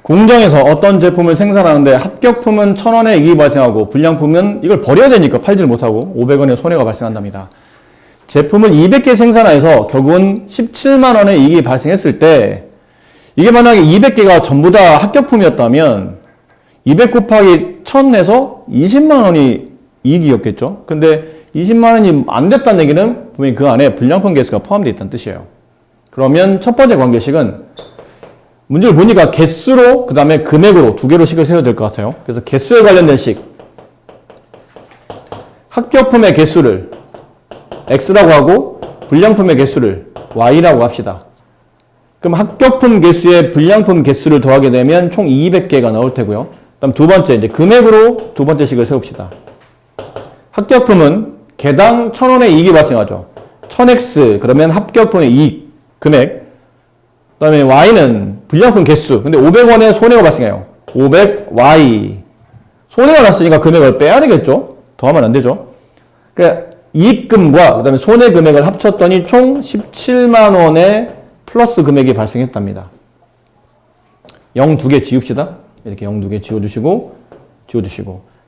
공장에서 어떤 제품을 생산하는데 합격품은 1,000원의 이익이 발생하고 불량품은 이걸 버려야 되니까 팔지를 못하고 500원의 손해가 발생한답니다. 제품을 200개 생산해서 결국은 17만 원의 이익이 발생했을 때 이게 만약에 200개가 전부 다 합격품이었다면 200 곱하기 1000에서 20만 원이 이익이었겠죠. 근데 20만 원이 안 됐다는 얘기는 분명히 그 안에 불량품 개수가 포함되어 있다는 뜻이에요. 그러면 첫 번째 관계식은 문제를 보니까 개수로 그 다음에 금액으로 두 개로 식을 세워야 될 것 같아요. 그래서 개수에 관련된 식 합격품의 개수를 X라고 하고 불량품의 개수를 Y라고 합시다. 그럼 합격품 개수에 불량품 개수를 더하게 되면 총 200개가 나올 테고요. 그다음 두 번째 이제 금액으로 두 번째 식을 세웁시다. 합격품은 개당 1,000원의 이익이 발생하죠. 1000X 그러면 합격품의 이익 금액. 그다음에 Y는 불량품 개수. 근데 500원의 손해가 발생해요. 500Y. 손해가 났으니까 금액을 빼야 되겠죠. 더하면 안 되죠. 그러니까 이익금과 그다음에 손해 금액을 합쳤더니 총 17만 원의 플러스 금액이 발생했답니다. 0 2개 지웁시다. 이렇게 0 2개 지워주시고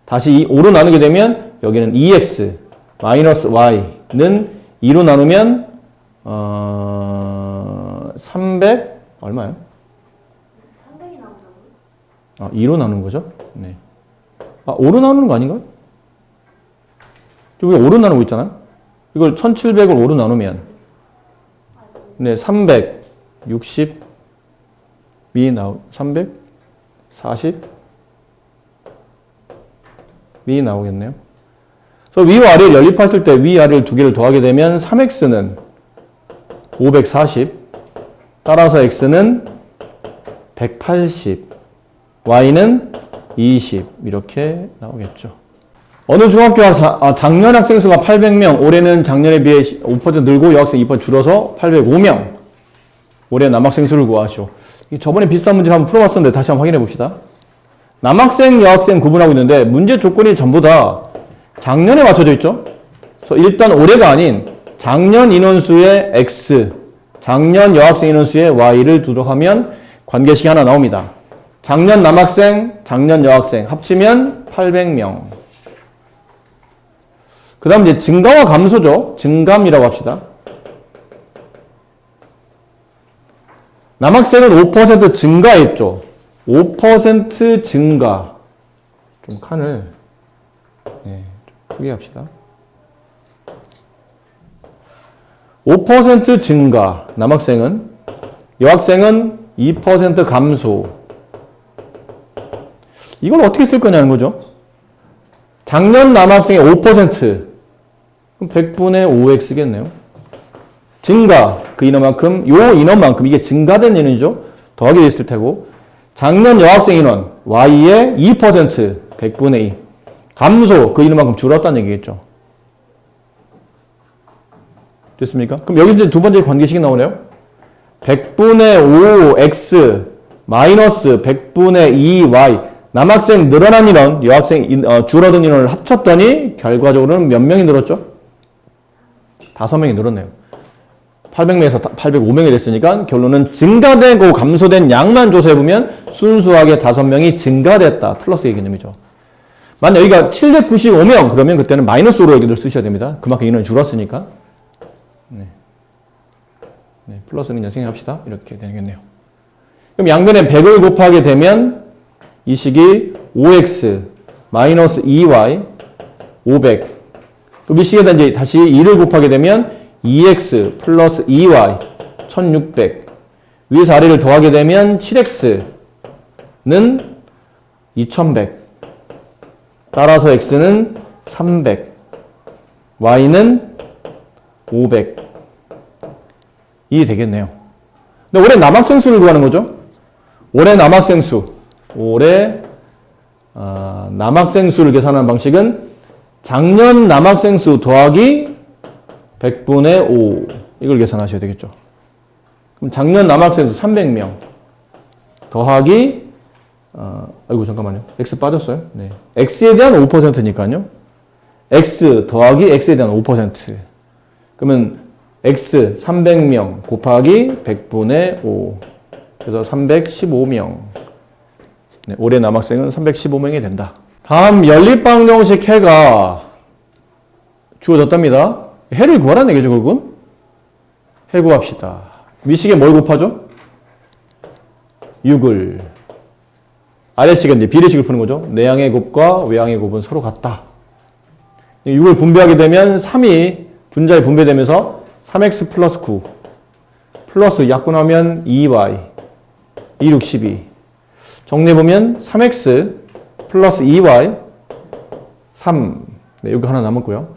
다시 이 5로 나누게 되면 여기는 2x 마이너스 y는 2로 나누면 300 얼마요? 300이 나오더라고요. 2로 나누는 거죠? 네. 5로 나누는 거 아닌가요? 여기 5로 나누고 있잖아요. 이걸 1700을 5로 나누면 네, 360이 340이 나오겠네요. 그래서 위와 아래를 연립했을 때 위아래를 두 개를 더하게 되면 3x는 540, 따라서 x는 180, y는 20 이렇게 나오겠죠. 어느 중학교와 작년 학생 수가 800명, 올해는 작년에 비해 5% 늘고 여학생 2% 줄어서 805명. 올해 남학생 수를 구하시오. 저번에 비슷한 문제를 한번 풀어봤었는데 다시 한번 확인해 봅시다. 남학생, 여학생 구분하고 있는데 문제 조건이 전부 다 작년에 맞춰져 있죠. 그래서 일단 올해가 아닌 작년 인원수의 X, 작년 여학생 인원수의 Y를 두둑하면 관계식이 하나 나옵니다. 작년 남학생, 작년 여학생 합치면 800명. 그 다음 이제 증가와 감소죠. 증감이라고 합시다. 남학생은 5% 증가했죠. 5% 증가. 좀 칸을 좀 크게 합시다. 5% 증가. 남학생은. 여학생은 2% 감소. 이걸 어떻게 쓸 거냐는 거죠. 작년 남학생의 5%. 그럼 100분의 5x겠네요. 증가, 그 인원만큼, 요 인원만큼, 이게 증가된 인원이죠. 더하게 됐을 테고, 작년 여학생 인원, y의 2%, 100분의 2. 감소, 그 인원만큼 줄었다는 얘기겠죠. 됐습니까? 그럼 여기서 이제 두 번째 관계식이 나오네요. 100분의 5x 마이너스 100분의 2y. 남학생 늘어난 인원, 여학생 줄어든 인원을 합쳤더니 결과적으로는 몇 명이 늘었죠? 5명이 늘었네요. 800명에서 805명이 됐으니까 결론은 증가되고 감소된 양만 조사해보면 순수하게 5명이 증가됐다. 플러스의 개념이죠. 만약 여기가 795명 그러면 그때는 마이너스 5로 여기를 쓰셔야 됩니다. 그만큼 인원이 줄었으니까. 네, 플러스는 그냥 생각합시다. 이렇게 되겠네요. 그럼 양변에 100을 곱하게 되면 이 식이 5x 마이너스 2y 500. 그럼 이 식에다 이제 다시 2를 곱하게 되면 2x 플러스 2y 1600. 위에서 아래를 더하게 되면 7x는 2100. 따라서 x는 300. y는 500. 이 되겠네요. 근데 올해 남학생 수를 구하는 거죠. 올해 남학생 수. 올해 남학생 수를 계산하는 방식은 작년 남학생 수 더하기 100분의 5 이걸 계산하셔야 되겠죠. 그럼 작년 남학생 수 300명 더하기 아이고 잠깐만요. x 빠졌어요. 네. x에 대한 5%니까요. x 더하기 x에 대한 5%. 그러면 x 300명 곱하기 100분의 5. 그래서 315명. 네, 올해 남학생은 315명이 된다. 다음 연립방정식 해가 주어졌답니다. 해를 구하라는 얘기죠, 결국은. 해 구합시다. 위식에 뭘 곱하죠? 6을. 아래식은 이제 비례식을 푸는 거죠. 내항의 곱과 외항의 곱은 서로 같다. 6을 분배하게 되면 3이 분자에 분배되면서 3x 플러스 9 플러스 약분하면 2y 2, 6, 12 정리해보면 3x 플러스 2y 3 네, 여기 하나 남았고요.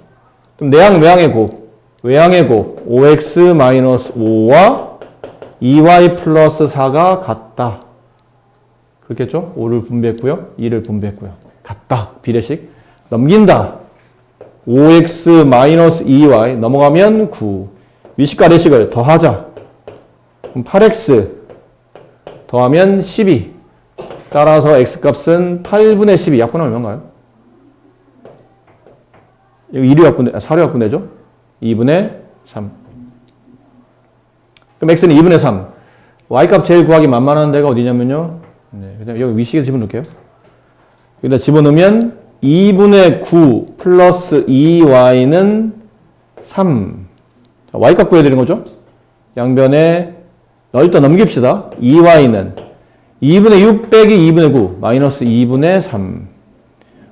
그럼 내항 외항의 곱 외항의 곱 5x 마이너스 5와 2y 플러스 4가 같다. 그렇겠죠? 5를 분배했고요. 2를 분배했고요. 같다. 비례식. 넘긴다. 5x 마이너스 2y 넘어가면 9. 위식과 아래식을 더하자. 그럼 8x 더하면 12. 따라서 x값은 8분의 12. 약분하면 얼마인가요? 여기 1이 약분돼, 4로 약분되죠? 2분의 3. 그럼 x는 2분의 3. y값 제일 구하기 만만한 데가 어디냐면요. 네, 그냥 여기 위식에 집어넣을게요. 여기다 집어넣으면 2분의 9 플러스 2y는 3. 자, y값 구해야 되는 거죠? 양변에 일단 넘깁시다. 2y는 2분의 6 빼기 2분의 9 마이너스 2분의 3.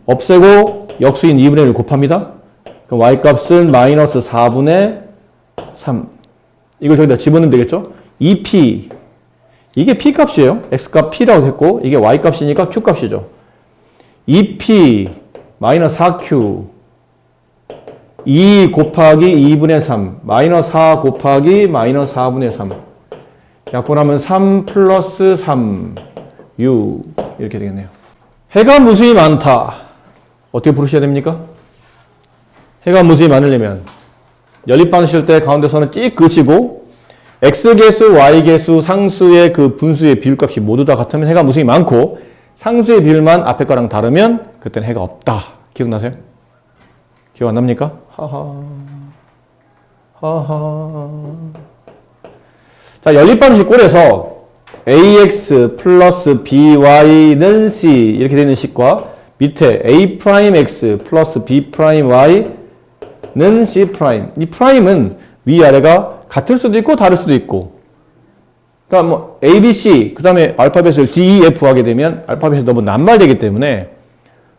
없애고 역수인 2분의 1을 곱합니다. 그럼 y값은 마이너스 4분의 3. 이걸 저기다 집어넣으면 되겠죠? 2p. 이게 p값이에요. x값 p라고 했고 이게 y값이니까 q값이죠. 2p 마이너스 4q 2 곱하기 2분의 3 마이너스 4 곱하기 마이너스 4분의 3 약분하면 3 플러스 3 u 이렇게 되겠네요. 해가 무수히 많다. 어떻게 부르셔야 됩니까? 해가 무수히 많으려면 연립방정식 때 가운데서는 찍 그시고 x계수, y계수, 상수의 그 분수의 비율값이 모두 다 같으면 해가 무수히 많고 상수의 비율만 앞에 거랑 다르면 그때는 해가 없다. 기억나세요? 기억 안 납니까? 하하. 자, 연립방정식 꼴에서 ax 플러스 by는 c 이렇게 되는 식과 밑에 a'x 플러스 b'y는 c'. 이 프라임은 위아래가 같을 수도 있고 다를 수도 있고. 그러니까 뭐 A, B, C 그 다음에 알파벳을 D, E, F 하게 되면 알파벳이 너무 남발되기 때문에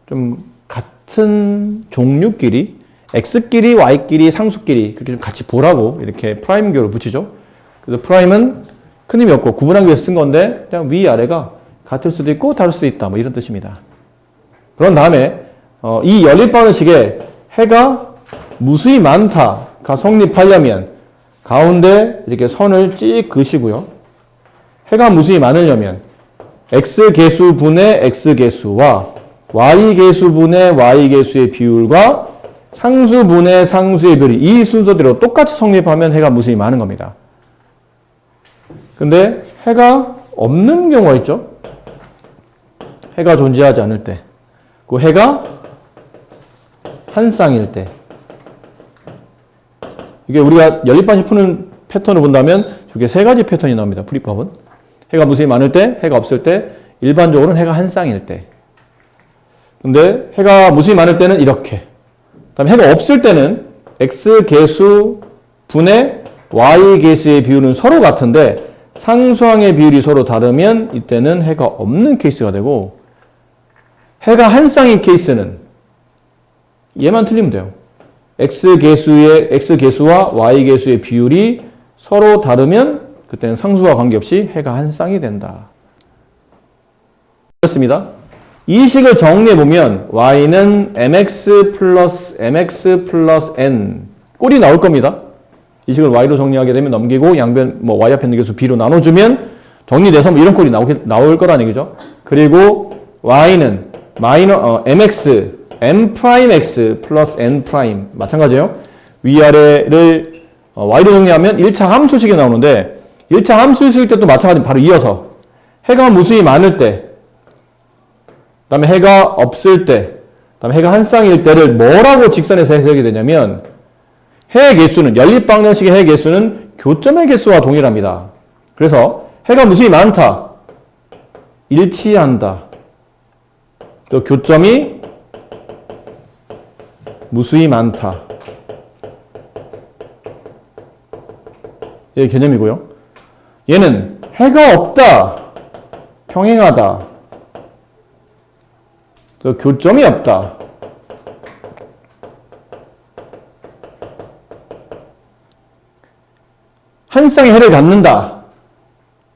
좀 같은 종류끼리 X끼리 Y끼리 상수끼리 그렇게 좀 같이 보라고 이렇게 프라임교를 붙이죠. 그래서 프라임은 큰 힘이 없고 구분하기 위해서 쓴 건데 그냥 위아래가 같을 수도 있고 다를 수도 있다 뭐 이런 뜻입니다. 그런 다음에 이 연립방정식에 해가 무수히 많다가 성립하려면 가운데 이렇게 선을 찍 그시고요. 해가 무수히 많으려면 x계수분의 x계수와 y계수분의 y계수의 비율과 상수분의 상수의 비율이 이 순서대로 똑같이 성립하면 해가 무수히 많은 겁니다. 근데 해가 없는 경우가 있죠. 해가 존재하지 않을 때. 그 해가 한 쌍일 때. 이게 우리가 연립방정식 푸는 패턴을 본다면 이게 세 가지 패턴이 나옵니다. 풀이법은. 해가 무수히 많을 때, 해가 없을 때, 일반적으로는 해가 한 쌍일 때. 근데 해가 무수히 많을 때는 이렇게. 그다음에 해가 없을 때는 x계수 분의 y계수의 비율은 서로 같은데 상수항의 비율이 서로 다르면 이때는 해가 없는 케이스가 되고 해가 한 쌍인 케이스는 얘만 틀리면 돼요. x계수와 y계수의 비율이 서로 다르면 그때는 상수와 관계없이 해가 한 쌍이 된다. 그렇습니다. 이 식을 정리해보면 y는 mx 플러스 n 꼴이 나올 겁니다. 이 식을 y로 정리하게 되면 넘기고 양변 y 앞에 있는 개수 b로 나눠주면 정리돼서 뭐 이런 꼴이 나올 거라는 얘기죠. 그리고 y는 mx m'x 플러스 n' 마찬가지예요. 위아래를 y로 정리하면 1차 함수식이 나오는데 1차 함수식 때도 마찬가지로 바로 이어서 해가 무수히 많을 때 그 다음에 해가 없을 때 그 다음에 해가 한 쌍일 때를 뭐라고 직선에서 해석이 되냐면 해의 개수는 연립방정식의 해의 개수는 교점의 개수와 동일합니다. 그래서 해가 무수히 많다 일치한다 또 교점이 무수히 많다. 이 개념이고요. 얘는 해가 없다, 평행하다, 또 교점이 없다. 한 쌍의 해를 갖는다.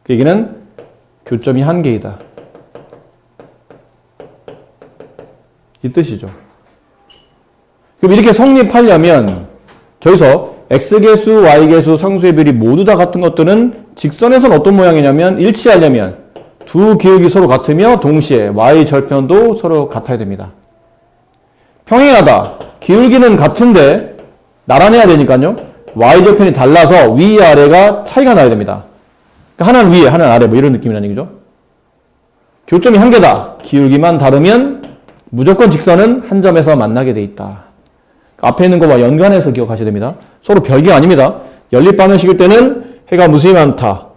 그 얘기는 교점이 한 개이다. 이 뜻이죠. 그럼 이렇게 성립하려면 저기서 x계수, y계수, 상수의 비율이 모두 다 같은 것들은 직선에서는 어떤 모양이냐면 일치하려면 두 기울기 서로 같으며 동시에 y절편도 서로 같아야 됩니다. 평행하다. 기울기는 같은데 나란해야 되니까요. y절편이 달라서 위, 아래가 차이가 나야 됩니다. 그러니까 하나는 위에, 하나는 아래 뭐 이런 느낌이라는 얘기죠. 교점이 한 개다. 기울기만 다르면 무조건 직선은 한 점에서 만나게 돼 있다. 앞에 있는 거와 연관해서 기억하셔야 됩니다. 서로 별개 아닙니다. 연립방정식일 때는 해가 무수히 많다,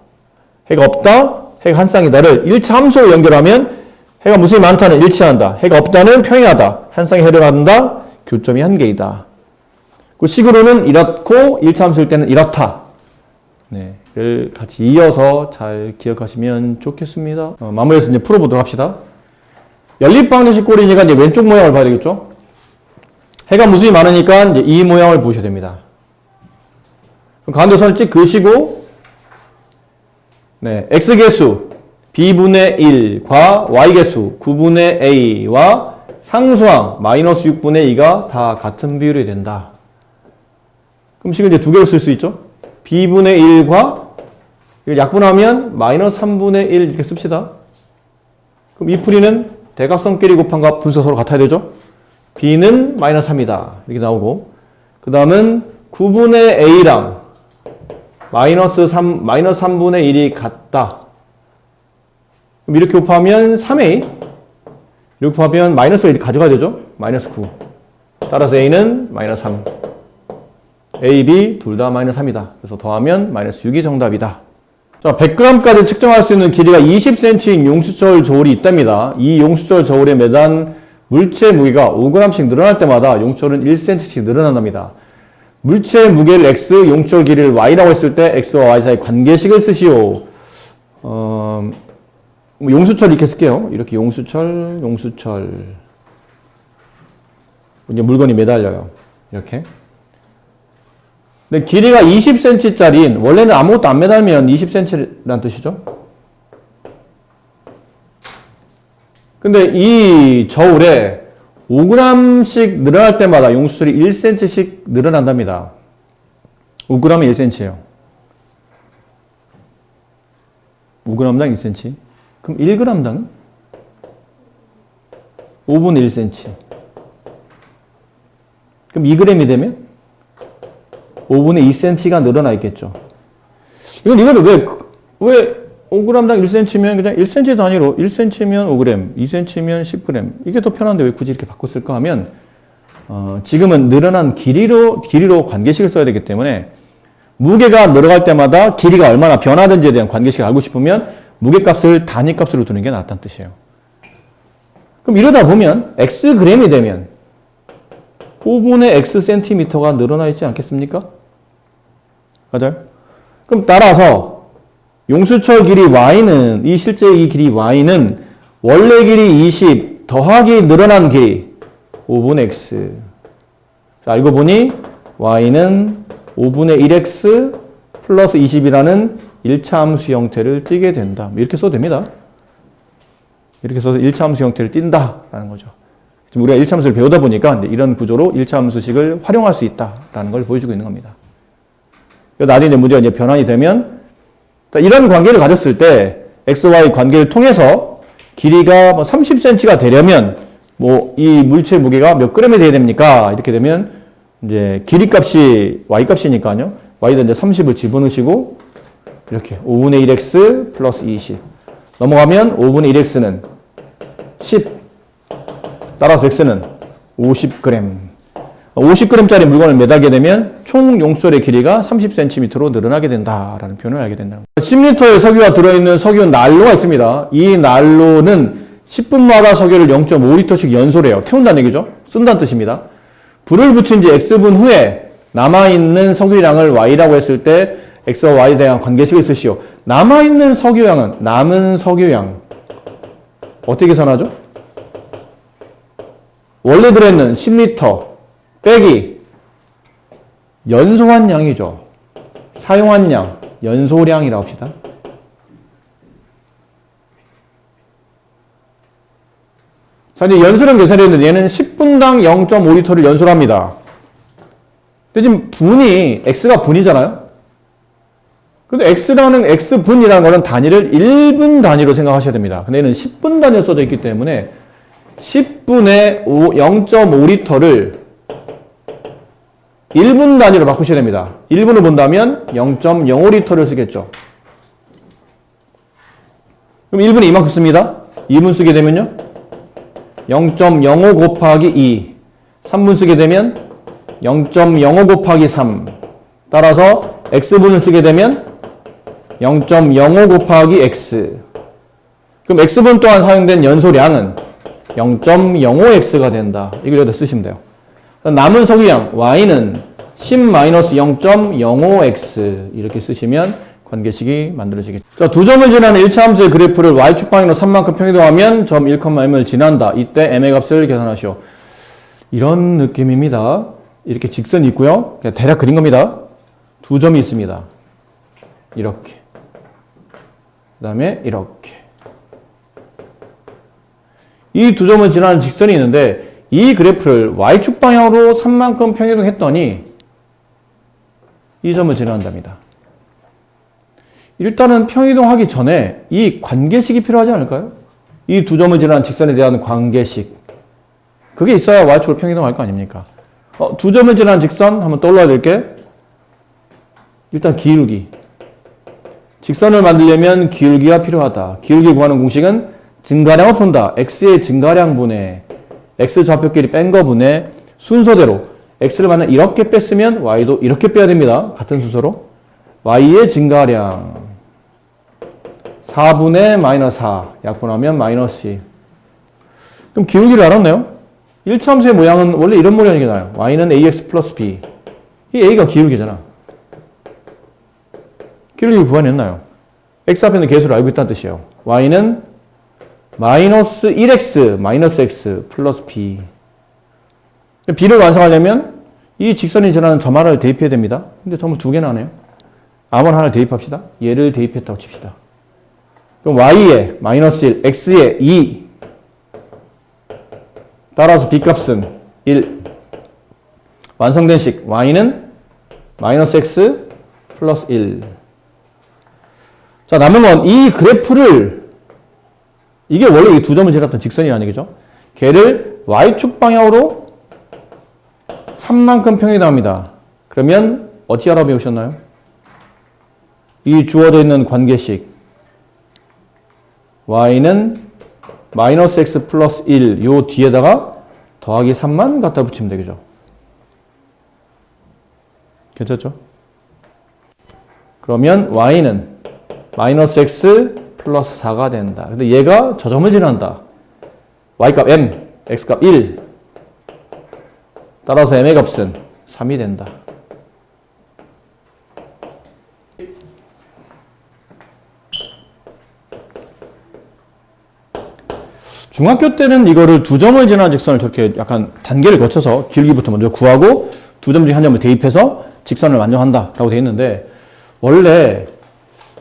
해가 없다, 해가 한 쌍이다를 1차 함수로 연결하면 해가 무수히 많다는 일치한다, 해가 없다는 평행하다, 한 쌍의 해를 갖는다, 교점이 한 개이다. 그 식으로는 이렇고 1차 함수일 때는 이렇다. 네, 를 같이 이어서 잘 기억하시면 좋겠습니다. 마무리해서 이제 풀어보도록 합시다. 연립방정식 꼴이니까 이제 왼쪽 모양을 봐야 되겠죠? 해가 무수히 많으니까 이제 이 모양을 보셔야 됩니다. 그럼 가운데 선을 찍 그으시고, 네, x계수 b분의 1과 y계수 9분의 a와 상수항 마이너스 6분의 2가 다 같은 비율이 된다. 그럼 식을 이제 두 개로 쓸 수 있죠? b분의 1과 약분하면 마이너스 3분의 1 이렇게 씁시다. 그럼 이 풀이는 대각선끼리 곱한 값 분수 서로 같아야 되죠? b는 마이너스 3이다. 이렇게 나오고, 그 다음은 9분의 a랑 마이너스 3분의 1이 같다. 그럼 이렇게 곱하면 3a, 이렇게 곱하면 마이너스 1 가져가야 되죠? 마이너스 9. 따라서 a는 마이너스 3. a, b 둘 다 마이너스 3이다. 그래서 더하면 마이너스 6이 정답이다. 자, 100g까지 측정할 수 있는 길이가 20cm인 용수철 저울이 있답니다. 이 용수철 저울에 매단 물체 무게가 5g씩 늘어날 때마다 용철은 1cm씩 늘어난답니다. 물체 무게를 x, 용철 길이를 y라고 했을 때 x와 y 사이 관계식을 쓰시오. 용수철 이렇게 쓸게요. 이렇게 용수철. 이제 물건이 매달려요. 이렇게. 근데 길이가 20cm짜리인, 원래는 아무것도 안 매달면 20cm란 뜻이죠. 근데 이 저울에 5g씩 늘어날 때마다 용수철이 1cm씩 늘어난답니다. 5g이 1cm예요. 5g당 1cm. 그럼 1g당은? 5분의 1cm. 그럼 2g이 되면? 5분의 2cm가 늘어나 있겠죠. 이거는 왜 5g당 1cm면 그냥 1cm 단위로 1cm면 5g, 2cm면 10g. 이게 더 편한데 왜 굳이 이렇게 바꿨을까 하면, 지금은 늘어난 길이로 관계식을 써야 되기 때문에 무게가 늘어갈 때마다 길이가 얼마나 변하는지에 대한 관계식을 알고 싶으면 무게값을 단위값으로 두는 게 낫다는 뜻이에요. 그럼 이러다 보면 xg이 되면 5분의 xcm가 늘어나 있지 않겠습니까? 맞아요? 그럼 따라서 용수철 길이 y는, 실제 이 길이 y는 원래 길이 20 더하기 늘어난 길이 5분의 x. 자, 알고 보니 y는 5분의 1x 플러스 20이라는 1차 함수 형태를 띠게 된다. 이렇게 써도 됩니다. 이렇게 써서 1차 함수 형태를 띈다라는 거죠. 지금 우리가 1차 함수를 배우다 보니까 이런 구조로 1차 함수식을 활용할 수 있다라는 걸 보여주고 있는 겁니다. 나중에 문제가 이제 변환이 되면, 이런 관계를 가졌을 때 xy 관계를 통해서 길이가 30cm가 되려면 이 물체 무게가 몇 g이 돼야 됩니까? 이렇게 되면 이제 길이 값이 y 값이니까요. y에다 이제 30을 집어넣으시고 이렇게 5분의 1x 플러스 20 넘어가면 5분의 1x는 10. 따라서 x는 50g. 50g짜리 물건을 매달게 되면 총 용수철의 길이가 30cm로 늘어나게 된다라는 표현을 알게 된다는 거예요. 10리터의 석유가 들어있는 석유 난로가 있습니다. 이 난로는 10분마다 석유를 0.5리터씩 연소해요. 태운다는 얘기죠. 쓴다는 뜻입니다. 불을 붙인 지 X분 후에 남아있는 석유량을 Y라고 했을 때 X와 Y에 대한 관계식을 쓰시오. 남아있는 석유량은 남은 석유량 어떻게 계산하죠? 원래 들어있는 10리터 빼기 연소한 양이죠. 사용한 양, 연소량이라고 합시다. 자, 이제 연소량 계산이 했는데 얘는 10분당 0.5리터를 연소를 합니다. 근데 지금 분이, X가 분이잖아요? 근데 X분이라는 거는 단위를 1분 단위로 생각하셔야 됩니다. 근데 얘는 10분 단위로 써져 있기 때문에 10분에 0.5리터를 1분 단위로 바꾸셔야 됩니다. 1분을 본다면 0.05리터를 쓰겠죠. 그럼 1분에 이만큼 씁니다. 2분 쓰게 되면요. 0.05 곱하기 2. 3분 쓰게 되면 0.05 곱하기 3. 따라서 X분을 쓰게 되면 0.05 곱하기 X. 그럼 X분 동안 사용된 연소량은 0.05X가 된다. 이걸 여기다 쓰시면 돼요. 남은 석유량 Y는 10-0.05X 이렇게 쓰시면 관계식이 만들어지겠죠. 자, 두 점을 지나는 1차 함수의 그래프를 Y축 방향으로 3만큼 평이동하면 점 1,m을 지난다. 이때 m의 값을 계산하시오. 이런 느낌입니다. 이렇게 직선이 있고요. 그냥 대략 그린 겁니다. 두 점이 있습니다. 이렇게. 그 다음에 이렇게. 이 두 점을 지나는 직선이 있는데 이 그래프를 Y축 방향으로 3만큼 평이동했더니 이 점을 지나간답니다. 일단은 평이동하기 전에 이 관계식이 필요하지 않을까요? 이 두 점을 지나는 직선에 대한 관계식. 그게 있어야 Y축으로 평이동할 거 아닙니까? 두 점을 지나는 직선 한번 떠올려야 될 게 일단 기울기. 직선을 만들려면 기울기가 필요하다. 기울기 구하는 공식은 증가량을 푼다. X의 증가량분의 X 좌표끼리 뺀 거분의 순서대로 X를 만약 이렇게 뺐으면 Y도 이렇게 빼야 됩니다. 같은 순서로. Y의 증가량 4분의 마이너스 4 약분하면 마이너스 2. 그럼 기울기를 알았나요? 1차 함수의 모양은 원래 이런 모양이잖아요. Y는 AX 플러스 B. 이 A가 기울기잖아. 기울기 구하냈나요? X 앞에 있는 개수를 알고 있다는 뜻이에요. Y는 마이너스 1x 마이너스 x 플러스 b. b를 완성하려면 이 직선이 지나는 점 하나를 대입해야 됩니다. 근데 점을 두 개나 하네요. 아무나 하나를 대입합시다. 얘를 대입했다고 칩시다. 그럼 y에 마이너스 1, x에 2. 따라서 b 값은 1. 완성된 식 y는 마이너스 x 플러스 1. 자, 남은 건 이 그래프를 이게 원래 이 두 점을 지났던 직선이라는 얘기죠. 걔를 Y축 방향으로 3만큼 평이동합니다. 그러면 어떻게 알아 배우셨나요? 이 주어져 있는 관계식 Y는 마이너스 X 플러스 1 요 뒤에다가 더하기 3만 갖다 붙이면 되겠죠. 괜찮죠? 그러면 Y는 마이너스 X 플러스 4가 된다. 근데 얘가 저 점을 지난다. Y값 M, X값 1. 따라서 M의 값은 3이 된다. 중학교 때는 이거를 두 점을 지나는 직선을 저렇게 약간 단계를 거쳐서 기울기부터 먼저 구하고 두 점 중에 한 점을 대입해서 직선을 완성한다 라고 되어 있는데 원래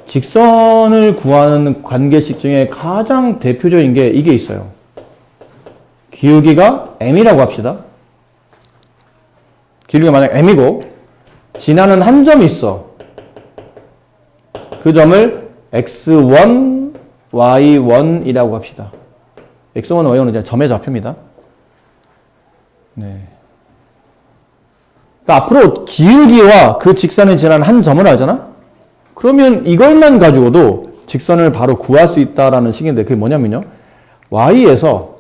직선을 구하는 관계식 중에 가장 대표적인 게 이게 있어요. 기울기가 m이라고 합시다. 기울기가 만약 m이고 지나는 한 점이 있어. 그 점을 x1, y1이라고 합시다. x1, y1은 이제 점의 좌표입니다. 네. 그러니까 앞으로 기울기와 그 직선을 지나는 한 점을 알잖아? 그러면 이걸만 가지고도 직선을 바로 구할 수 있다라는 식인데 그게 뭐냐면요. y에서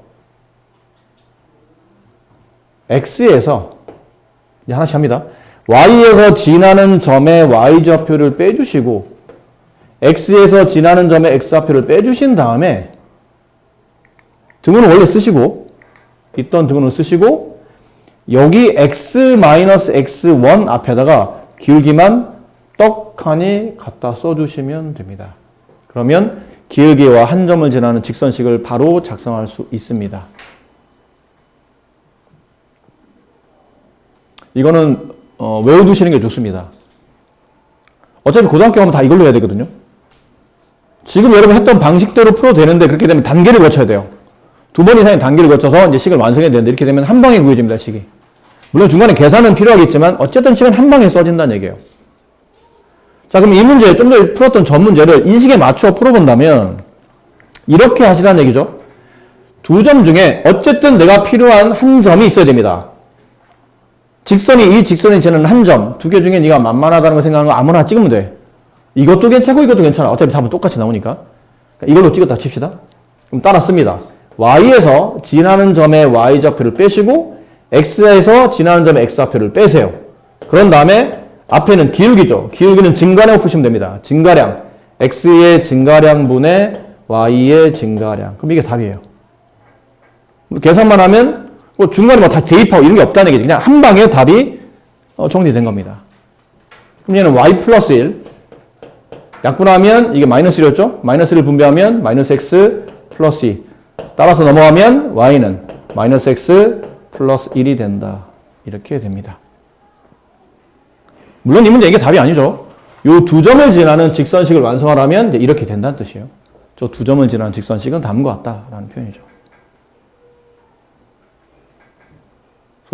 x에서 이제 하나씩 합니다. y에서 지나는 점의 y좌표를 빼주시고 x에서 지나는 점의 x좌표를 빼주신 다음에 등호는 원래 쓰시고, 있던 등호는 쓰시고, 여기 x-x1 앞에다가 기울기만 떡하니 갖다 써주시면 됩니다. 그러면 기울기와 한 점을 지나는 직선식을 바로 작성할 수 있습니다. 이거는 외워두시는 게 좋습니다. 어차피 고등학교 가면 다 이걸로 해야 되거든요. 지금 여러분 했던 방식대로 풀어도 되는데 그렇게 되면 단계를 거쳐야 돼요. 2번 이상의 단계를 거쳐서 이제 식을 완성해야 되는데 이렇게 되면 한 방에 구해집니다, 식이. 물론 중간에 계산은 필요하겠지만 어쨌든 식은 한 방에 써진다는 얘기예요. 자, 그럼 이 문제, 좀 전에 풀었던 전 문제를 이 식에 맞춰 풀어본다면 이렇게 하시라는 얘기죠. 두 점 중에 어쨌든 내가 필요한 한 점이 있어야 됩니다. 이 직선이 지는 한 점, 두 개 중에 네가 만만하다는 걸 생각하는 거 아무나 찍으면 돼. 이것도 괜찮고 이것도 괜찮아. 어차피 답은 똑같이 나오니까. 이걸로 찍었다 칩시다. 그럼 따라 씁니다. y에서 지나는 점의 y좌표를 빼시고 x에서 지나는 점의 x좌표를 빼세요. 그런 다음에 앞에는 기울기죠. 기울기는 증가량 푸시면 됩니다. 증가량. x의 증가량분의 y의 증가량. 그럼 이게 답이에요. 계산만 하면 뭐 중간에 뭐 다 대입하고 이런 게 없다는 얘기죠. 그냥 한 방에 답이 정리된 겁니다. 그럼 얘는 y 플러스 1. 약분하면 이게 마이너스 1이었죠? 마이너스 1을 분배하면 마이너스 x 플러스 2. 따라서 넘어가면 y는 마이너스 x 플러스 1이 된다. 이렇게 됩니다. 물론 이 문제 이게 답이 아니죠. 요 두 점을 지나는 직선식을 완성하려면 이렇게 된다는 뜻이에요. 저 두 점을 지나는 직선식은 다음과 같다라는 표현이죠.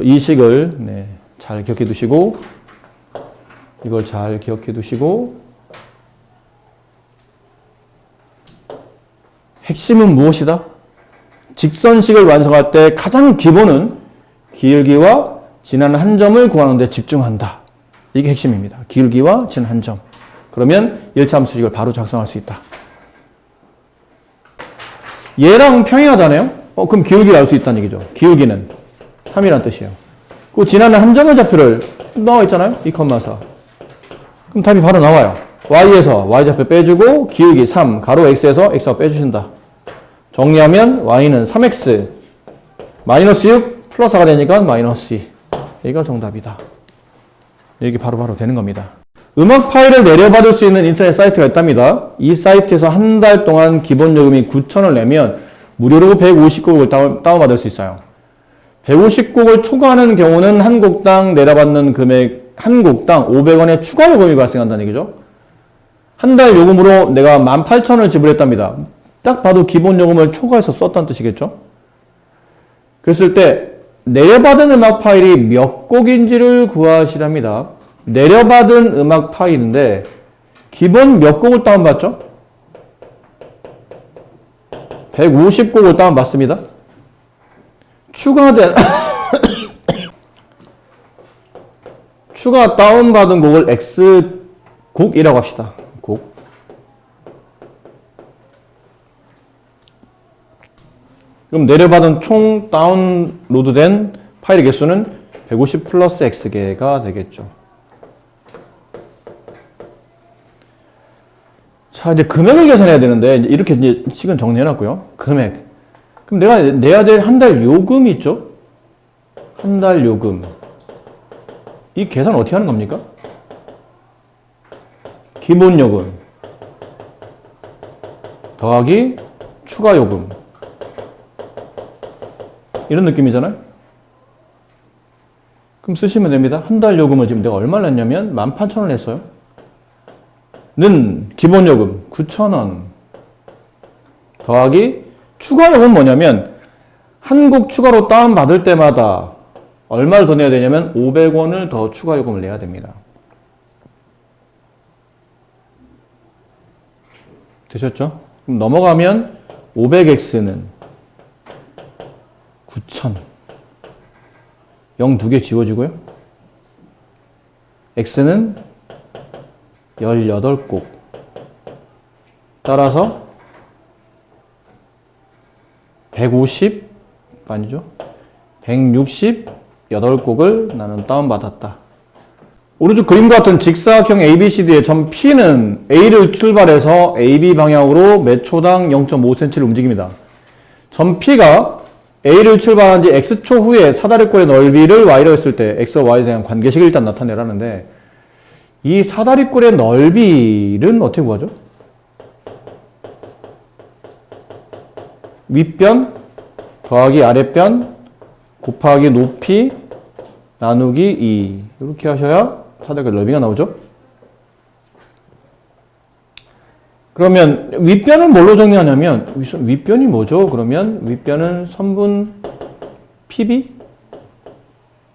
이 식을 잘 기억해 두시고 이걸 잘 기억해 두시고 핵심은 무엇이다? 직선식을 완성할 때 가장 기본은 기울기와 지나는 한 점을 구하는 데 집중한다. 이게 핵심입니다. 기울기와 지나는 한 점. 그러면 1차 함수식을 바로 작성할 수 있다. 얘랑 평행하다네요? 그럼 기울기를 알 수 있다는 얘기죠. 기울기는 3이라는 뜻이에요. 그 지나는 한 점의 좌표를 나와 있잖아요. 2,4. 그럼 답이 바로 나와요. y에서 y좌표 빼주고 기울기 3, 가로 x에서 x좌표 빼주신다. 정리하면 y는 3x 마이너스 6 플러스 4가 되니까 마이너스 2. 여기가 정답이다. 이렇게 바로바로 되는 겁니다. 음악 파일을 내려받을 수 있는 인터넷 사이트가 있답니다. 이 사이트에서 한 달 동안 기본 요금이 9,000원을 내면 무료로 150곡을 다운받을 수 있어요. 150곡을 초과하는 경우는 한 곡당 내려받는 금액, 한 곡당 500원의 추가 요금이 발생한다는 얘기죠. 한 달 요금으로 내가 18,000원을 지불했답니다. 딱 봐도 기본 요금을 초과해서 썼다는 뜻이겠죠. 그랬을 때 내려받은 음악 파일이 몇 곡인지를 구하시랍니다. 내려받은 음악 파일인데 기본 몇 곡을 다운받죠? 150곡을 다운받습니다. 추가 다운받은 곡을 X곡이라고 합시다. 곡. 그럼 내려받은 총 다운로드된 파일의 개수는 150 플러스 X개가 되겠죠. 자, 이제 금액을 계산해야 되는데, 이렇게 이제 식은 정리해놨고요. 금액. 그럼 내가 내야 될 한 달 요금이 있죠? 한 달 요금. 이 계산 어떻게 하는 겁니까? 기본 요금 더하기 추가 요금. 이런 느낌이잖아요? 그럼 쓰시면 됩니다. 한 달 요금을 지금 내가 얼마를 냈냐면 18,000원 냈어요. 는 기본 요금 9,000원 더하기 추가 요금은 뭐냐면 한 곡 추가로 다운받을 때마다 얼마를 더 내야 되냐면 500원을 더 추가 요금을 내야 됩니다. 되셨죠? 그럼 넘어가면 500x는 9,000. 0 2개 지워지고요. x는 18곡. 따라서 150 아니죠? 168곡을 나는 다운받았다. 오른쪽 그림과 같은 직사각형 ABCD의 점 P는 A를 출발해서 AB 방향으로 몇 초당 0.5cm를 움직입니다. 점 P가 A를 출발한 뒤 X초 후에 사다리꼴의 넓이를 Y라고 했을 때 X와 Y에 대한 관계식을 일단 나타내라는데 이 사다리꼴의 넓이는 어떻게 구하죠? 윗변 더하기 아랫변 곱하기 높이 나누기 2 이렇게 하셔야 사다리꼴 넓이가 나오죠? 그러면 윗변은 뭘로 정리하냐면 윗변이 뭐죠? 그러면 윗변은 선분 PB를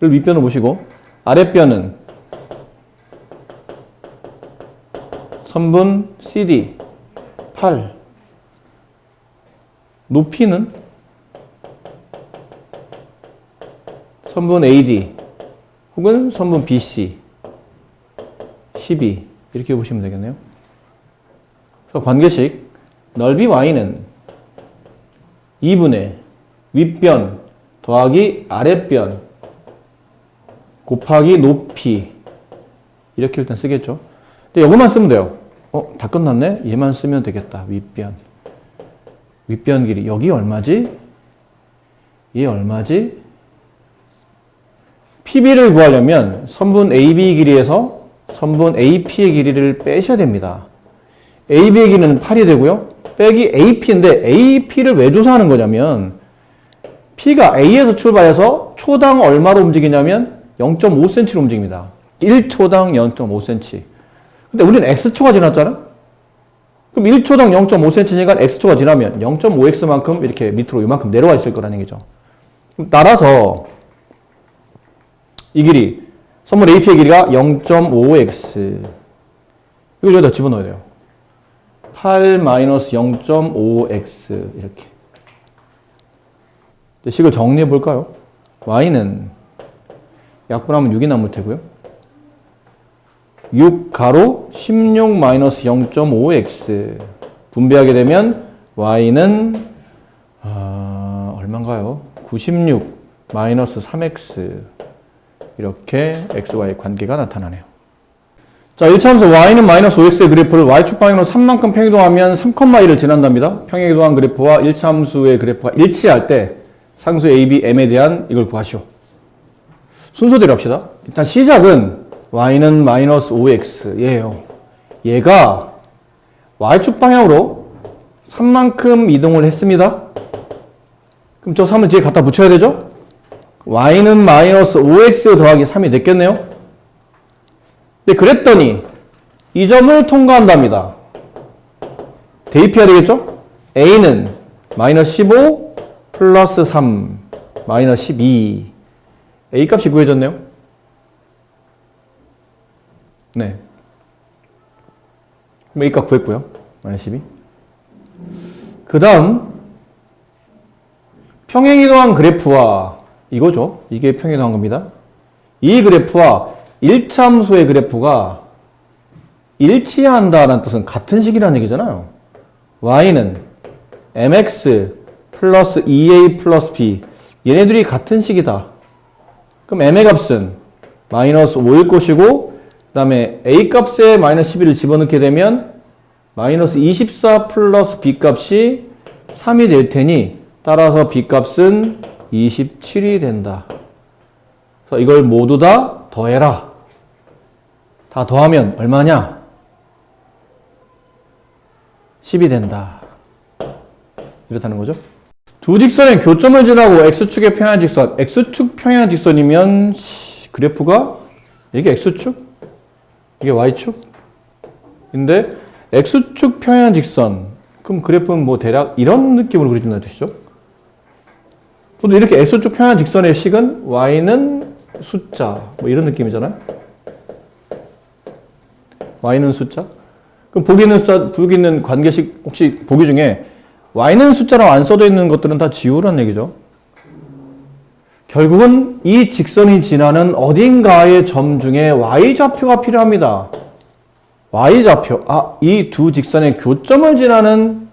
윗변으로 보시고 아랫변은 선분 CD 8 높이는 선분 AD 혹은 선분 BC 12 이렇게 보시면 되겠네요. 그래서 관계식 넓이 y는 2분의 윗변 더하기 아랫변 곱하기 높이 이렇게 일단 쓰겠죠. 근데 이것만 쓰면 돼요. 다 끝났네? 얘만 쓰면 되겠다. 윗변 길이 여기 얼마지? 얘 얼마지? PB를 구하려면 선분 AB 길이에서 선분 AP의 길이를 빼셔야 됩니다. AB의 길이는 8이 되고요. 빼기 AP인데 AP를 왜 조사하는 거냐면 P가 A에서 출발해서 초당 얼마로 움직이냐면 0.5cm로 움직입니다. 1초당 0.5cm. 근데 우리는 X초가 지났잖아? 그럼 1초당 0.5cm니까 X초가 지나면 0.5X만큼 이렇게 밑으로 이만큼 내려와 있을 거라는 얘기죠. 그럼 따라서 이 길이, 선분 AP의 길이가 0.5X. 이걸 여기다 집어넣어야 돼요. 8-0.5x 이렇게. 식을 정리해 볼까요? y는 약분하면 6이 남을 테고요. 6 가로 16-0.5x 분배하게 되면 y는 얼마인가요? 96-3x 이렇게 xy의 관계가 나타나네요. 자, 1차함수 y는 -5x의 그래프를 y축 방향으로 3만큼 평이동하면 3,1을 지난답니다. 평행이동한 그래프와 1차함수의 그래프가 일치할 때 상수 a, b, m에 대한 이걸 구하시오. 순서대로 합시다. 일단 시작은 y는 -5x 얘예요. 얘가 y축 방향으로 3만큼 이동을 했습니다. 그럼 저 3을 뒤에 갖다 붙여야 되죠? y는 -5x 더하기 3이 됐겠네요. 네, 그랬더니 이 점을 통과한답니다. 대입해야 되겠죠? a는 -15 플러스 3 -12 a 값이 구해졌네요. 네. 그럼 a 값 구했고요. -12. 그 다음 평행이동한 그래프와 이거죠. 이게 평행이동한 겁니다. 이 그래프와 1차함수의 그래프가 일치한다는 뜻은 같은 식이라는 얘기잖아요. y는 mx 플러스 2a 플러스 b 얘네들이 같은 식이다. 그럼 m의 값은 -5일 것이고 그 다음에 a 값에 -12를 집어넣게 되면 -24 플러스 b 값이 3이 될 테니 따라서 b 값은 27이 된다. 그래서 이걸 모두 다 더해라. 다 더하면 얼마냐? 10이 된다. 이렇다는 거죠. 두 직선의 교점을 지나고 x축의 평행한 직선, x축 평행한 직선이면 그래프가 이게 x축, 이게 y축인데 x축 평행한 직선, 그럼 그래프는 뭐 대략 이런 느낌으로 그려진다는 뜻이죠. 또 이렇게 x축 평행한 직선의 식은 y는 숫자, 뭐 이런 느낌이잖아요. y는 숫자? 그럼 보기 있는 숫자, 보기 있는 관계식 혹시 보기 중에 y는 숫자라고 안 써져 있는 것들은 다 지우라는 얘기죠. 결국은 이 직선이 지나는 어딘가의 점 중에 y좌표가 필요합니다. y좌표. 이 두 직선의 교점을 지나는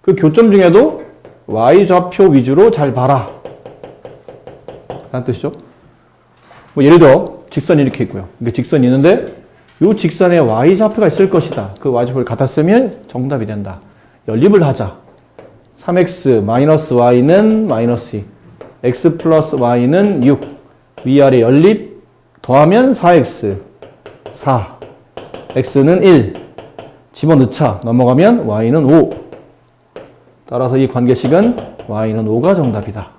그 교점 중에도 y좌표 위주로 잘 봐라. 라는 뜻이죠. 뭐 예를 들어 직선이 이렇게 있고요. 이게 직선이 있는데 이 직선에 y좌표가 있을 것이다. 그 y좌표를 갖다 쓰면 정답이 된다. 연립을 하자. 3x 마이너스 y는 마이너스 2. x 플러스 y는 6. 위아래 연립 더하면 4x 4. x는 1. 집어넣자. 넘어가면 y는 5. 따라서 이 관계식은 y는 5가 정답이다.